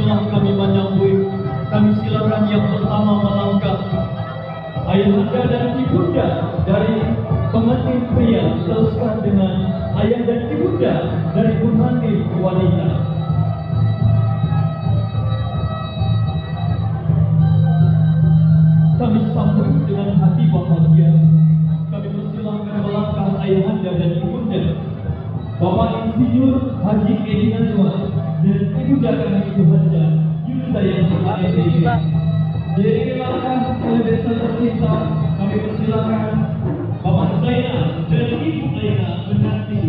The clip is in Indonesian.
marilah kami menyambut. Kami silakan yang pertama melangkah. Ayahanda dan ibunda dari pengantin pria teruskan dengan ayah dan ibunda dari pengantin wanita. Kami sambut dengan hati bahagia. Kami persilahkan melangkah ayahanda dan ibunda, Bapak Insinyur Haji Edi Nazwa dan ibunda kami Ibunda Yudhayang MPD. Diiringi langkah oleh desa tercinta, kami persilahkan Bapak Zainal dan Ibu Aina menanti